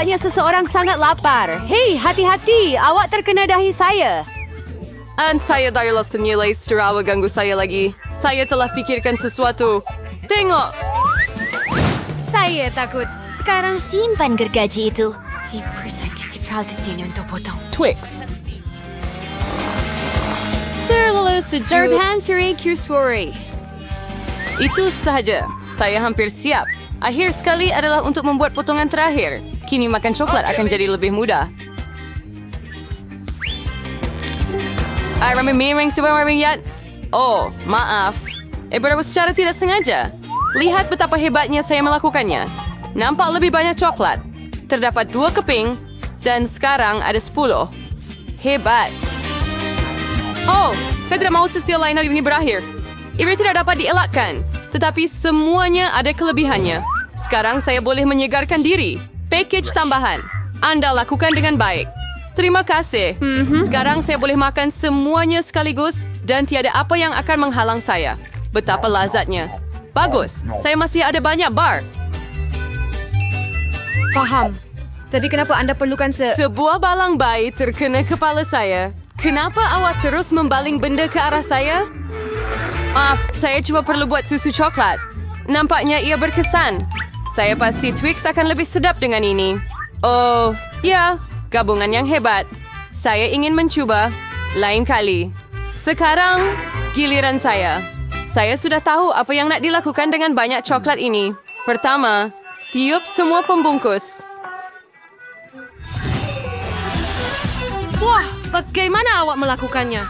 Nampaknya seseorang sangat lapar. Hei, hati-hati. Awak terkena dahi saya. Dan saya dah senilai setelah awak ganggu saya lagi. Saya telah fikirkan sesuatu. Tengok! Saya takut. Sekarang Simpan gergaji itu. Festival di sini untuk potong. Twix. Terlalu sejuk. Zarban Suri Kusuri. Itu sahaja. Saya hampir siap. Akhir sekali adalah untuk membuat potongan terakhir. Kini makan coklat akan jadi lebih mudah. Rami miring coba meringat. Oh, maaf. Berapa secara tidak sengaja. Lihat betapa hebatnya saya melakukannya. Nampak lebih banyak coklat. Terdapat 2 keping. Dan sekarang ada 10. Hebat. Oh, saya tidak mahu sesi lain hari ini berakhir. Ini tidak dapat dielakkan. Tetapi semuanya ada kelebihannya. Sekarang saya boleh menyegarkan diri. Package tambahan. Anda lakukan dengan baik. Terima kasih. Sekarang saya boleh makan semuanya sekaligus dan tiada apa yang akan menghalang saya. Betapa lazatnya. Bagus. Saya masih ada banyak bar. Faham. Tapi kenapa anda perlukan Sebuah balang bayi terkena kepala saya. Kenapa awak terus membaling benda ke arah saya? Maaf, saya cuma perlu buat susu coklat. Nampaknya ia berkesan. Saya pasti Twix akan lebih sedap dengan ini. Oh, ya, gabungan yang hebat. Saya ingin mencuba. Lain kali. Sekarang, giliran saya. Saya sudah tahu apa yang nak dilakukan dengan banyak coklat ini. Pertama, tiup semua pembungkus. Wah, bagaimana awak melakukannya?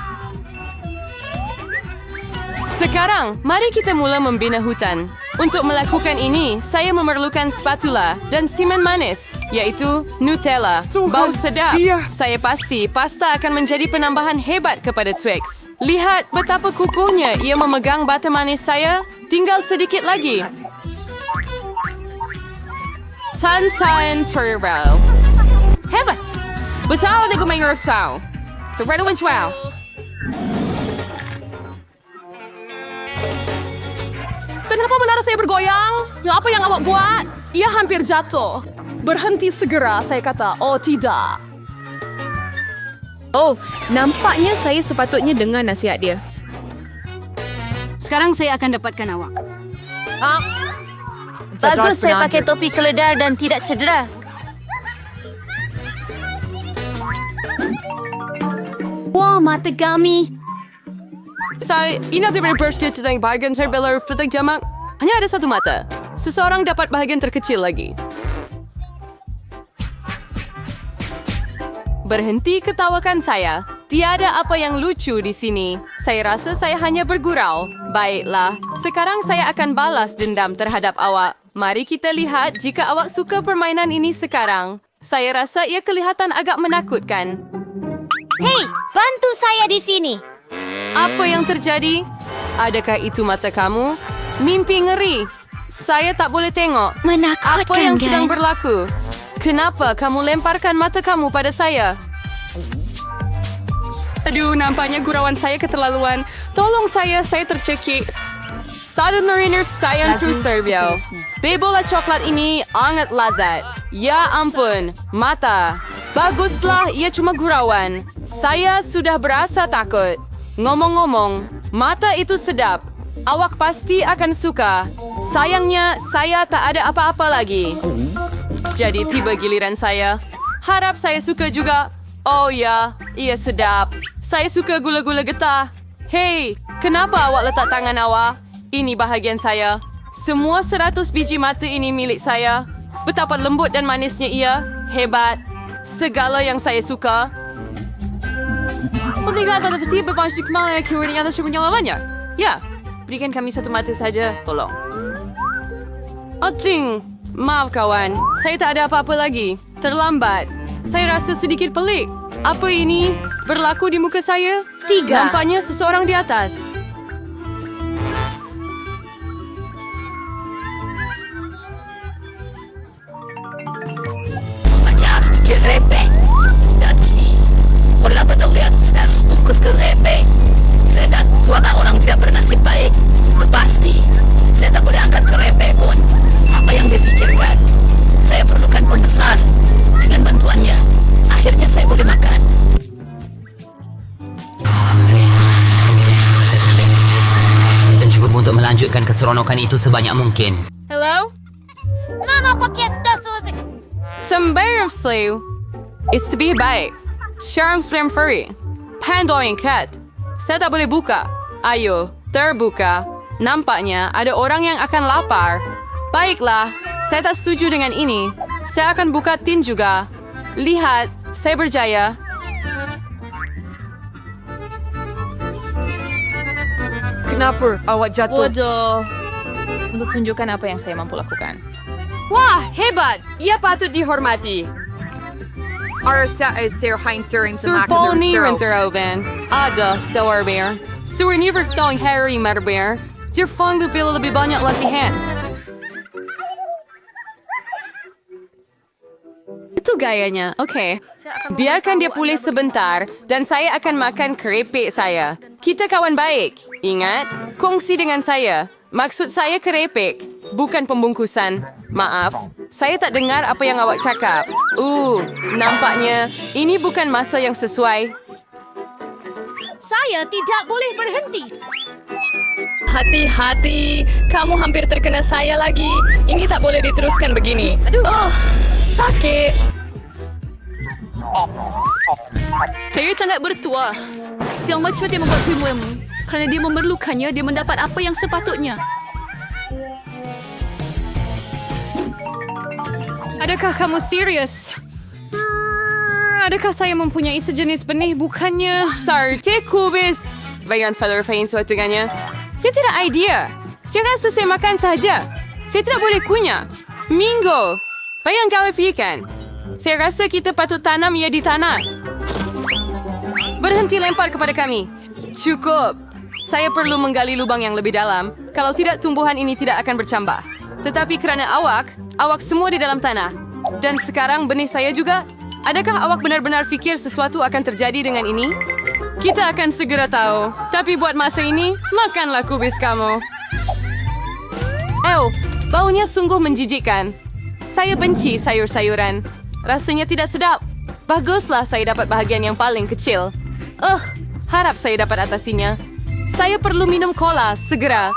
Sekarang, mari kita mula membina hutan. Untuk melakukan ini, saya memerlukan spatula dan simen manis, yaitu Nutella. Bau sedap. Saya pasti pasta akan menjadi penambahan hebat kepada Twix. Lihat betapa kukuhnya ia memegang bata manis saya. Tinggal sedikit lagi. Sunshine Ferrero. Hebat! Betul dia kumain rasa. Terlalu mencual. Kenapa menara saya bergoyang? Ya, apa yang awak buat? Ia hampir jatuh. Berhenti segera, saya kata. Oh, tidak. Oh, nampaknya saya sepatutnya dengar nasihat dia. Sekarang saya akan dapatkan awak. Bagus saya pakai topi keledar dan tidak cedera. Wah, mata kami. Saya ingat daripada bersikap tentang bahagian serbelar petak jamak. Hanya ada satu mata. Seseorang dapat bahagian terkecil lagi. Berhenti ketawakan saya. Tiada apa yang lucu di sini. Saya rasa saya hanya bergurau. Baiklah, sekarang saya akan balas dendam terhadap awak. Mari kita lihat jika awak suka permainan ini sekarang. Saya rasa ia kelihatan agak menakutkan. Hei, bantu saya di sini. Apa yang terjadi? Adakah itu mata kamu? Mimpi ngeri. Saya tak boleh tengok. Menakutkan, Apa yang kan? sedang berlaku? Kenapa kamu lemparkan mata kamu pada saya? Aduh, nampaknya gurauan saya keterlaluan. Tolong saya tercekik. Satu mariner sayang true Serbia. Bola coklat ini sangat lazat. Ya ampun, mata. Baguslah, ia cuma gurauan. Saya sudah berasa takut. Ngomong-ngomong, mata itu sedap. Awak pasti akan suka. Sayangnya, saya tak ada apa-apa lagi. Jadi tiba giliran saya. Harap saya suka juga. Oh ya, ia sedap. Saya suka gula-gula getah. Hei, kenapa awak letak tangan awak? Ini bahagian saya. Semua 100 biji mata ini milik saya. Betapa lembut dan manisnya ia. Hebat. Segala yang saya suka. Melihat ada versi berpangsi kemana yang kemudian ada semuanya. Ya, berikan kami satu mata saja, tolong. Oting, maaf kawan. Saya tak ada apa-apa lagi. Terlambat. Saya rasa sedikit pelik. Apa ini? Berlaku di muka saya? 3. Nampaknya seseorang di atas. Banyak sedikit repek. Jadi, orang betul lihat sedang sebungkus ke repek. Saya dan dua orang tidak bernasib baik. Itu pasti. Saya tak boleh angkat ke repek pun. Apa yang dia fikirkan? Saya perlukan pun besar. melanjutkan keseronokan itu sebanyak mungkin. Hello? Mama, paket sudah selesai. Sembarang slew is to be baik. Charm Slam Furry. Pandoring Cat. Saya tak boleh buka. Ayo, terbuka. Nampaknya ada orang yang akan lapar. Baiklah, saya tak setuju dengan ini. Saya akan buka tin juga. Lihat, saya berjaya. Kenapa awak jatuh? Bodoh. Untuk tunjukkan apa yang saya mampu lakukan. Wah, hebat. Ia patut dihormati. Arsa ay Sir Heinzering sa Sir nakadang Paul ni Sir. Renteroven. Ada, Silverbear. Sir Never Stone Harry Matterbear. Dia fang bila lebih banyak latihan. Itu gayanya, oke. Biarkan dia pulih sebentar dan saya akan makan keripik saya. Kita kawan baik. Ingat, kongsi dengan saya. Maksud saya keripik, bukan pembungkusan. Maaf, saya tak dengar apa yang awak cakap. Nampaknya ini bukan masa yang sesuai. Saya tidak boleh berhenti. Hati-hati, kamu hampir terkena saya lagi. Ini tak boleh diteruskan begini. Oh, sakit. Saya sangat bertuah. Jangan macam dia membuat krimumu. Kerana dia memerlukannya, dia mendapat apa yang sepatutnya. Adakah kamu serius? Adakah saya mempunyai sejenis benih bukannya? Sarte kubis. Bayan Feather Fane suatu dengannya. Saya tidak idea. Saya rasa saya makan saja. Saya tidak boleh kunyah. Minggu. Bayang kau fikirkan. Saya rasa kita patut tanam ia di tanah. Berhenti lempar kepada kami. Cukup. Saya perlu menggali lubang yang lebih dalam. Kalau tidak, tumbuhan ini tidak akan bercambah. Tetapi kerana awak semua di dalam tanah. Dan sekarang benih saya juga. Adakah awak benar-benar fikir sesuatu akan terjadi dengan ini? Kita akan segera tahu. Tapi buat masa ini, makanlah kubis kamu. Baunya sungguh menjijikkan. Saya benci sayur-sayuran. Rasanya tidak sedap. Baguslah saya dapat bahagian yang paling kecil. Harap saya dapat atasinya. Saya perlu minum cola, segera.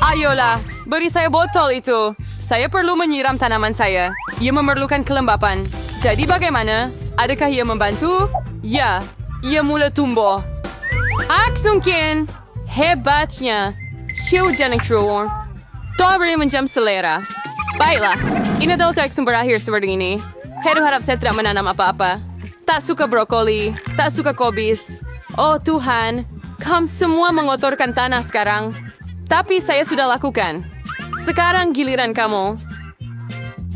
Ayolah, beri saya botol itu. Saya perlu menyiram tanaman saya. Ia memerlukan kelembapan. Jadi bagaimana? Adakah ia membantu? Ya, ia mula tumbuh. Aks mungkin. Hebatnya. Siu jangan keluar. Tuan beri menjam selera. Baiklah, ini adalah teks yang berakhir seperti ini. Heru harap saya tidak menanam apa-apa. Tak suka brokoli, tak suka kobis. Oh Tuhan, kamu semua mengotorkan tanah sekarang. Tapi saya sudah lakukan. Sekarang giliran kamu.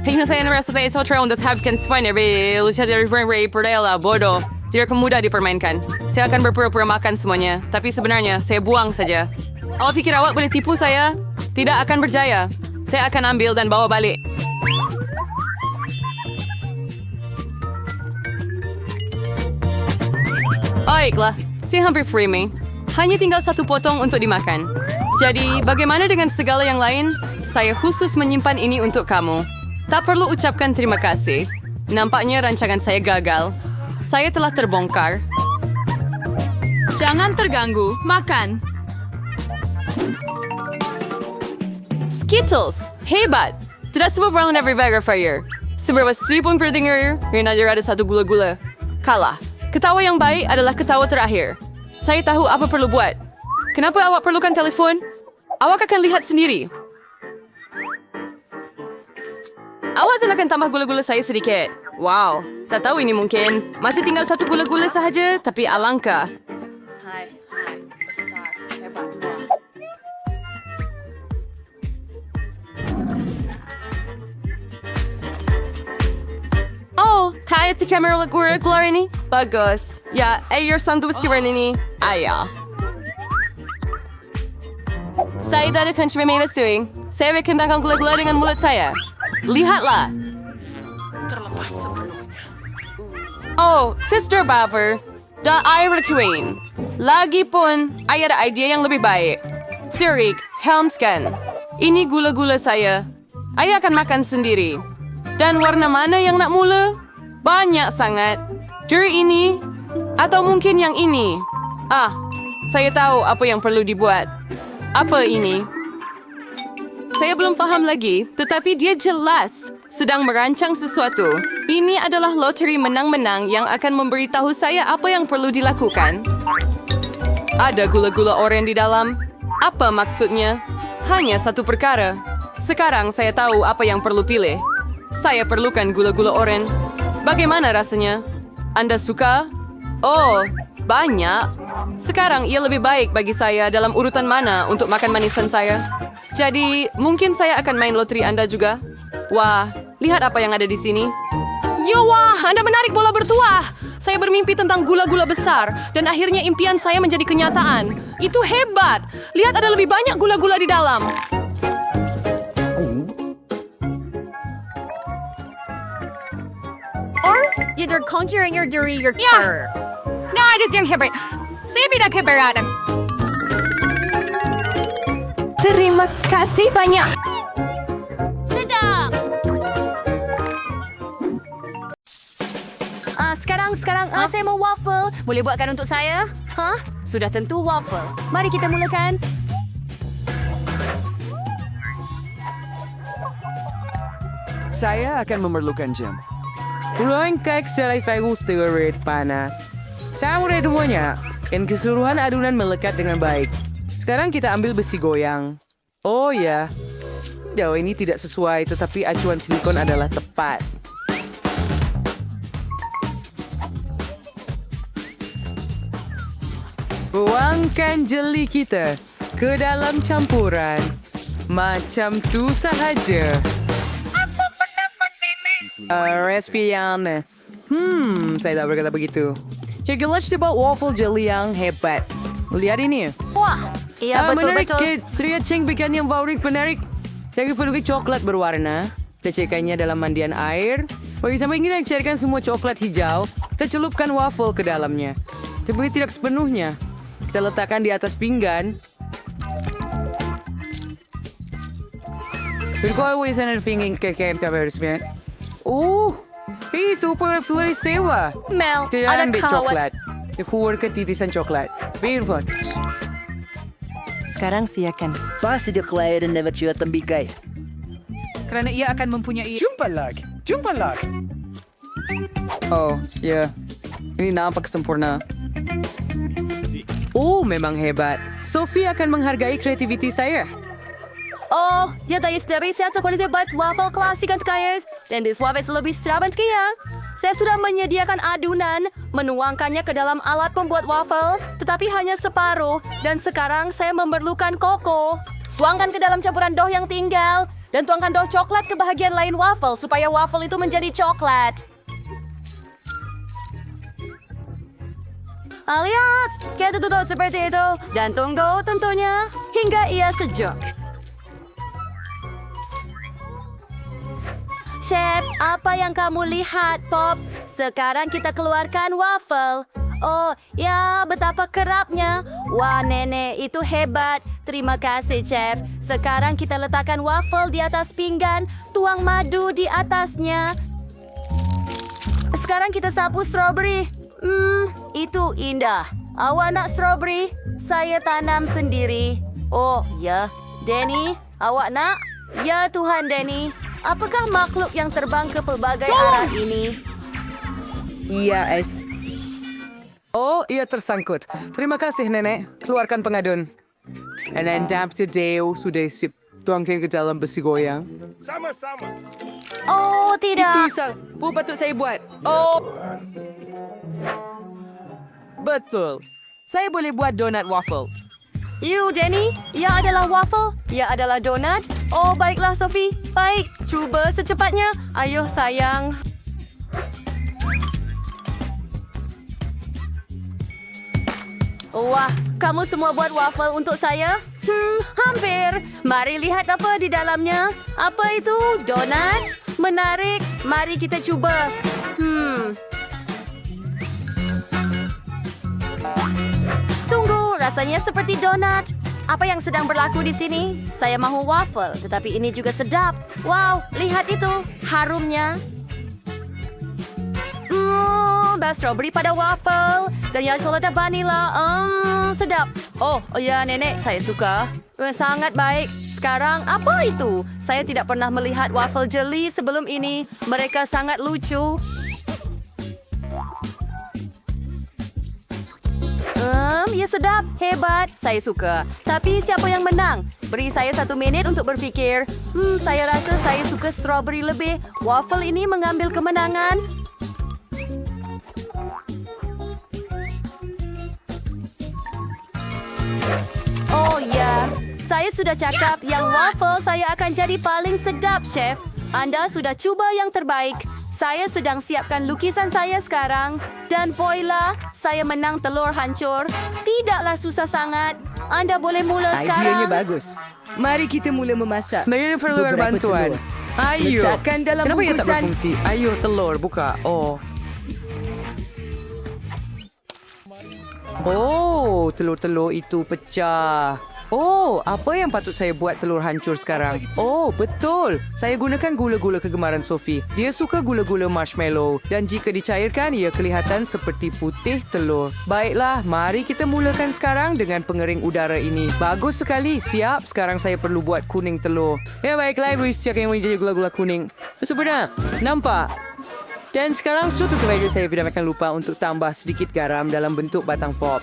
Hingga saya merasa saya sotra untuk habiskan semuanya. Lihat dari frame perdaya bodoh. Tidak mudah dipermainkan. Saya akan berpura-pura makan semuanya. Tapi sebenarnya saya buang saja. Awak pikir awak boleh tipu saya? Tidak akan berjaya. Saya akan ambil dan bawa balik. Baiklah, saya hampir free. Hanya tinggal satu potong untuk dimakan. Jadi, bagaimana dengan segala yang lain? Saya khusus menyimpan ini untuk kamu. Tak perlu ucapkan terima kasih. Nampaknya rancangan saya gagal. Saya telah terbongkar. Jangan terganggu. Makan. Skittles! Hebat! Tidak semua orang every bagger fire. Seberapa seripun perdengar, Rina ada satu gula-gula. Kalah. Ketawa yang baik adalah ketawa terakhir. Saya tahu apa perlu buat. Kenapa awak perlukan telefon? Awak akan lihat sendiri. Awak akan tambah gula-gula saya sedikit. Wow, tak tahu ini mungkin. Masih tinggal satu gula-gula sahaja, tapi alangkah. Kaya ti kamera keluar ini? Bagus. Ya, air sandwich kemarin ini. Ayah. Saya tidak akan cuma main swing. Saya rekendangkan gula-gula dengan mulut saya. Lihatlah. Oh, Sister Baver. Da Ira Queen. Lagipun, ay ada idea yang lebih baik. Sirik, helmskan. Ini gula-gula saya. Ayah akan makan sendiri. Dan warna mana yang nak mula? Banyak sangat. Dari ini, atau mungkin yang ini. Saya tahu apa yang perlu dibuat. Apa ini? Saya belum faham lagi, tetapi dia jelas sedang merancang sesuatu. Ini adalah loteri menang-menang yang akan memberitahu saya apa yang perlu dilakukan. Ada gula-gula oren di dalam. Apa maksudnya? Hanya satu perkara. Sekarang saya tahu apa yang perlu pilih. Saya perlukan gula-gula oren. Bagaimana rasanya? Anda suka? Oh, banyak. Sekarang ia lebih baik bagi saya dalam urutan mana untuk makan manisan saya. Jadi, mungkin saya akan main loteri Anda juga. Wah, lihat apa yang ada di sini. Ya wah, Anda menarik bola bertuah. Saya bermimpi tentang gula-gula besar dan akhirnya impian saya menjadi kenyataan. Itu hebat. Lihat ada lebih banyak gula-gula di dalam. Or either conjuring your duri your car. Nah, ada yang hebat. Saya tidak keberatan. Terima kasih banyak. Sedap. Sekarang saya mau waffle. Boleh buatkan untuk saya? Hah? Sudah tentu waffle. Mari kita mulakan. Saya akan memerlukan jam. Puluhan kek selai fagus teoret panas. Saya mudah semuanya. Dan keseluruhan adonan melekat dengan baik. Sekarang kita ambil besi goyang. Oh ya. Jauh ini tidak sesuai, tetapi acuan silikon adalah tepat. Tuangkan jeli kita ke dalam campuran. Macam tu sahaja. Respian. Saya tak berkata begitu. Jelas sebab waffle jelly yang hebat. Lihat ini. Wah, iya betul-betul. Menarik, Sria Cheng bikin yang favorit menarik. Saya perlu coklat berwarna. Kita cairkannya dalam mandian air. Bagi sampai kita cairkan semua coklat hijau, kita celupkan waffle ke dalamnya. Tapi tidak sepenuhnya. Kita letakkan di atas pinggan. Berkuah sana pinggan ke resmi. Itu perlu sewa. Mel, Dia ada ambil kawat. coklat. Dia keluar ke titisan coklat. Beautiful. Sekarang silakan. Pasti dia kelahiran dapat juga tembikai. Kerana ia akan mempunyai... Jumpa lagi. Oh, ya. Ini nampak sempurna. Oh, memang hebat. Sophie akan menghargai kreativiti saya. Oh, ya dari saya kualitas buat waffle klasik kan guys. Dan this waffle lebih sedap ya. Saya sudah menyediakan adonan, menuangkannya ke dalam alat pembuat waffle, tetapi hanya separuh. Dan sekarang saya memerlukan koko. Tuangkan ke dalam campuran dough yang tinggal. Dan tuangkan dough coklat ke bahagian lain waffle, supaya waffle itu menjadi coklat. Lihat, kita tutup seperti itu. Dan tunggu tentunya, hingga ia sejuk. Chef, apa yang kamu lihat, Pop? Sekarang kita keluarkan waffle. Oh, ya, betapa kerapnya. Wah, Nenek, itu hebat. Terima kasih, Chef. Sekarang kita letakkan waffle di atas pinggan, tuang madu di atasnya. Sekarang kita sapu strawberry. Itu indah. Awak nak strawberry? Saya tanam sendiri. Oh, ya. Danny, awak nak? Ya, Tuhan Danny. Apakah makhluk yang terbang ke pelbagai arah ini? Iya, Es. Oh, ia tersangkut. Terima kasih, Nenek. Keluarkan pengadun. And then damp to Deo sudah sip. Tuangkan ke dalam besi goyang. Oh, tidak. Bu, patut saya buat. Oh. Betul. Saya boleh buat donat waffle. You, Danny, ia adalah waffle, ia adalah donat. Oh, baiklah, Sophie. Baik, cuba secepatnya. Ayo, sayang. Wah, kamu semua buat waffle untuk saya? Hampir. Mari lihat apa di dalamnya. Apa itu? Donat? Menarik. Mari kita coba. Tunggu, rasanya seperti donat. Apa yang sedang berlaku di sini? Saya mahu waffle, tetapi ini juga sedap. Wow, lihat itu. Harumnya. dan strawberry pada waffle. Dan yang coklat dan vanila. Sedap. Oh ya, nenek, saya suka. Sangat baik. Sekarang, apa itu? Saya tidak pernah melihat waffle jeli sebelum ini. Mereka sangat lucu. Ya sedap, hebat, saya suka. Tapi siapa yang menang? Beri saya 1 minit untuk berfikir. Saya rasa saya suka strawberry lebih. Waffle ini mengambil kemenangan. Oh ya, saya sudah cakap yang waffle saya akan jadi paling sedap, Chef. Anda sudah cuba yang terbaik. Saya sedang siapkan lukisan saya sekarang. Dan voila, saya menang telur hancur. Tidaklah susah sangat. Anda boleh mula Idenya sekarang. bagus. Mari kita mula memasak. Mereka perlu Beberapa bantuan. telur. Ayo. Letakkan dalam Kenapa ia tak bungkusan. berfungsi? Ayo, telur, buka. Oh, telur-telur itu pecah. Oh, apa yang patut saya buat telur hancur sekarang? Oh, betul. Saya gunakan gula-gula kegemaran Sophie. Dia suka gula-gula marshmallow. Dan jika dicairkan, ia kelihatan seperti putih telur. Baiklah, mari kita mulakan sekarang dengan pengering udara ini. Bagus sekali. Siap. Sekarang saya perlu buat kuning telur. Ya, baiklah. Ibu siapkan yang menjadi gula-gula kuning. Sempurna. Nampak? Dan sekarang contoh terakhir saya tidak akan lupa untuk tambah sedikit garam dalam bentuk batang pop.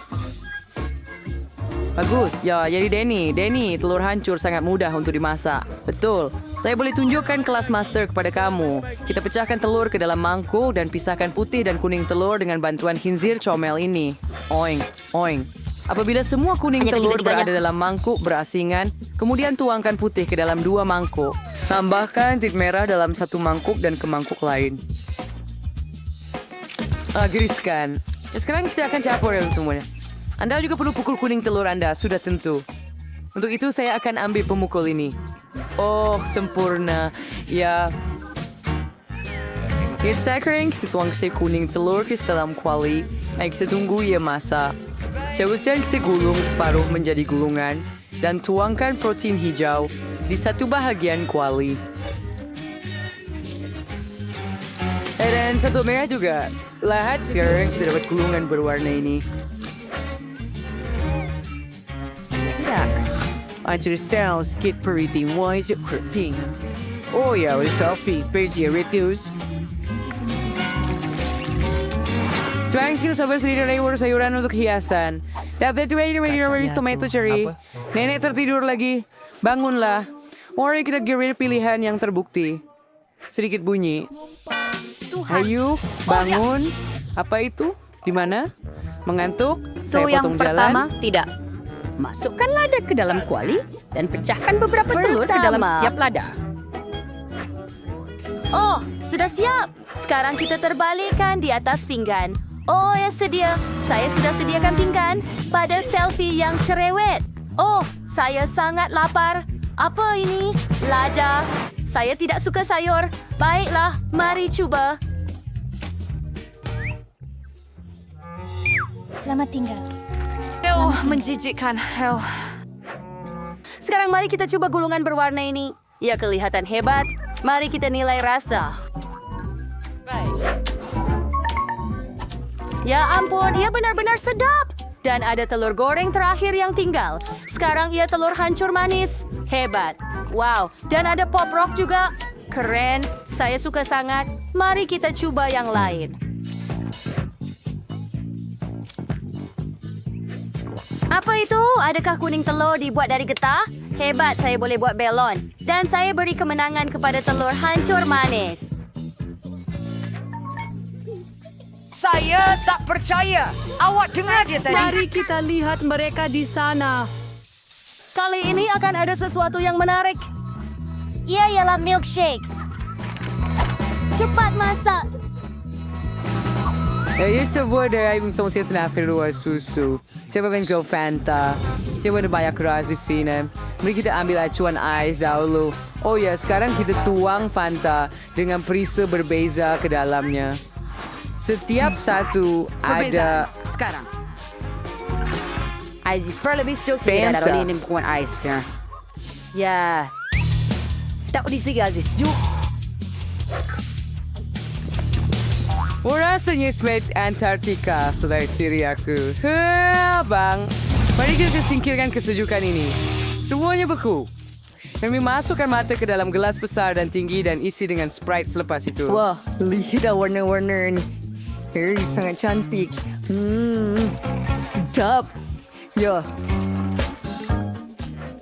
Bagus. Ya, jadi Danny, telur hancur sangat mudah untuk dimasak. Betul. Saya boleh tunjukkan kelas master kepada kamu. Kita pecahkan telur ke dalam mangkuk dan pisahkan putih dan kuning telur dengan bantuan khinzir comel ini. Oing, oing. Apabila semua kuning Hanya telur ketiga-tiganya. berada dalam mangkuk berasingan, kemudian tuangkan putih ke dalam 2 mangkuk. Tambahkan tit merah dalam 1 mangkuk dan ke mangkuk lain. Geriskan. Ya, sekarang kita akan campur yang semuanya. Anda juga perlu pukul kuning telur Anda, sudah tentu. Untuk itu saya akan ambil pemukul ini. Oh, sempurna. Ya. Kita kering, kita tuang si kuning telur ke dalam kuali. Dan kita tunggu ia masak. Seterusnya kita gulung separuh menjadi gulungan. Dan tuangkan protein hijau di satu bahagian kuali. Dan satu merah juga. Lihat, sekarang kita dapat gulungan berwarna ini. Understand skit pretty wise creeping. Oh ya, with selfie, busy reduce. Sekarang kita coba sendiri sayuran untuk hiasan. Dapat ready tomato cherry. Nenek tertidur lagi. Bangunlah. Mari kita gerir pilihan yang terbukti. Sedikit bunyi. Ayo, bangun. Apa itu? Di mana? Mengantuk? Saya potong jalan. tidak. Masukkan lada ke dalam kuali dan pecahkan beberapa telur ke dalam setiap lada. Oh, sudah siap. Sekarang kita terbalikkan di atas pinggan. Oh, ya sedia. Saya sudah sediakan pinggan pada selfie yang cerewet. Oh, saya sangat lapar. Apa ini? Lada. Saya tidak suka sayur. Baiklah, mari coba. Selamat tinggal. Menjijikkan. Sekarang mari kita coba gulungan berwarna ini. Ya, kelihatan hebat. Mari kita nilai rasa. Ya ampun, ia benar-benar sedap. Dan ada telur goreng terakhir yang tinggal. Sekarang ia telur hancur manis. Hebat. Wow, dan ada pop rock juga. Keren. Saya suka sangat. Mari kita coba yang lain. Apa itu? Adakah kuning telur dibuat dari getah? Hebat, saya boleh buat belon. Dan saya beri kemenangan kepada telur hancur manis. Saya tak percaya. Awak dengar dia tadi? Mari kita lihat mereka di sana. Kali ini akan ada sesuatu yang menarik. Ia ialah milkshake. Cepat masak. Ia sebuah dari saya senang luar susu. Saya bengkel Fanta. Saya ada banyak keras di sini. Mari kita ambil acuan ais dahulu. Oh ya, sekarang kita tuang Fanta dengan perisa berbeza ke dalamnya. Setiap satu ada... Sekarang. Ais lebih still Fanta. bukan ais. Ya. Tak boleh segar. Rasanya seperti Antartika pada diri aku. Bang, mari kita singkirkan kesejukan ini. Semuanya beku. Kami masukkan mata ke dalam gelas besar dan tinggi dan isi dengan Sprite selepas itu. Wah, lihat warna-warna ni. Sangat cantik. Sedap. Ya,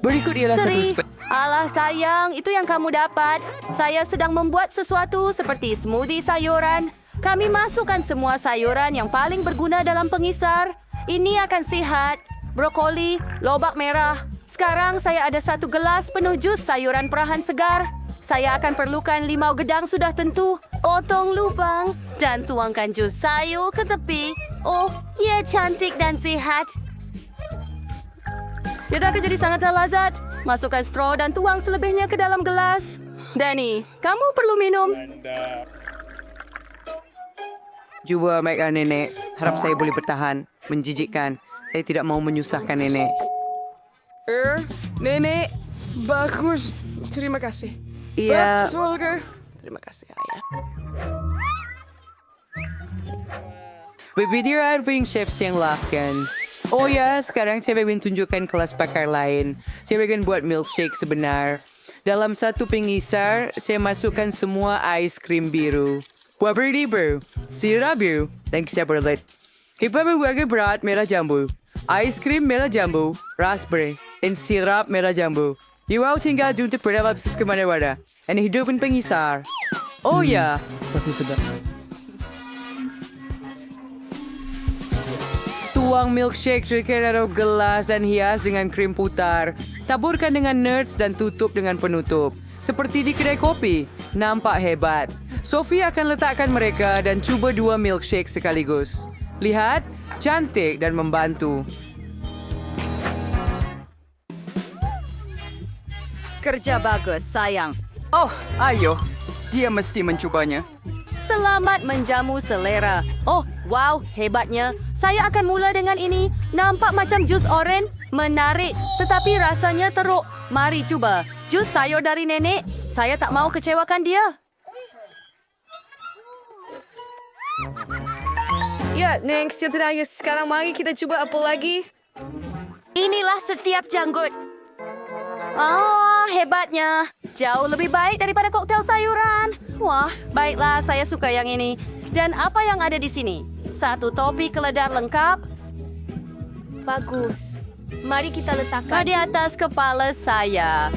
Berikut ialah satu Seri. Alah sayang, itu yang kamu dapat. Saya sedang membuat sesuatu seperti smoothie sayuran. Kami masukkan semua sayuran yang paling berguna dalam pengisar. Ini akan sihat. Brokoli, lobak merah. Sekarang saya ada 1 gelas penuh jus sayuran perahan segar. Saya akan perlukan limau gedang sudah tentu. Potong lubang dan tuangkan jus sayur ke tepi. Oh, ia cantik dan sihat. Dia akan jadi sangat lezat. Masukkan straw dan tuang selebihnya ke dalam gelas. Danny, kamu perlu minum. Cuba baikkan nenek. Harap saya boleh bertahan. Menjijikkan. Saya tidak mau menyusahkan nenek. Nenek, bagus. Terima kasih. Iya. Betul ke? Terima kasih, ayah. Berbeda apa yang chef yang lakukan. Oh ya, sekarang saya ingin tunjukkan kelas pakar lain. Saya ingin buat milkshake sebenar. Dalam satu pengisar, saya masukkan semua ais krim biru. Warna biru, sirap biru, dan kisah berlet. Hipa berwarna berat merah jambu. Ais krim merah jambu, raspberry, dan sirap merah jambu. Iwau tinggal junta perdalam sus ke mana-mana. Dan hidupin pengisar. Oh ya. Pasti sedap. Tuang milkshake ke dalam gelas dan hias dengan krim putar. Taburkan dengan nuts dan tutup dengan penutup. Seperti di kedai kopi. Nampak hebat. Sophie akan letakkan mereka dan cuba 2 milkshake sekaligus. Lihat, cantik dan membantu. Kerja bagus, sayang. Oh, ayo. Dia mesti mencubanya. Selamat menjamu selera. Oh, wow, hebatnya. Saya akan mula dengan ini. Nampak macam jus oren. Menarik, tetapi rasanya teruk. Mari cuba. Jus sayur dari nenek. Saya tak mau kecewakan dia. Ya, next yang terakhir. Sekarang mari kita cuba apa lagi? Inilah setiap janggut. Ah, hebatnya. Jauh lebih baik daripada koktel sayuran. Wah, baiklah, saya suka yang ini. Dan apa yang ada di sini? 1 topi keledar lengkap. Bagus. Mari kita letakkan di atas kepala saya.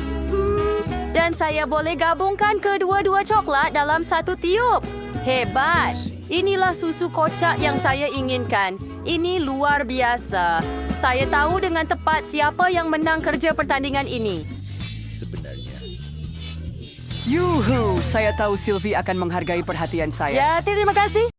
Dan saya boleh gabungkan kedua-dua coklat dalam 1 tiup. Hebat. Inilah susu kocak yang saya inginkan. Ini luar biasa. Saya tahu dengan tepat siapa yang menang kerja pertandingan ini. Yuhu, saya tahu Sylvie akan menghargai perhatian saya. Ya, terima kasih.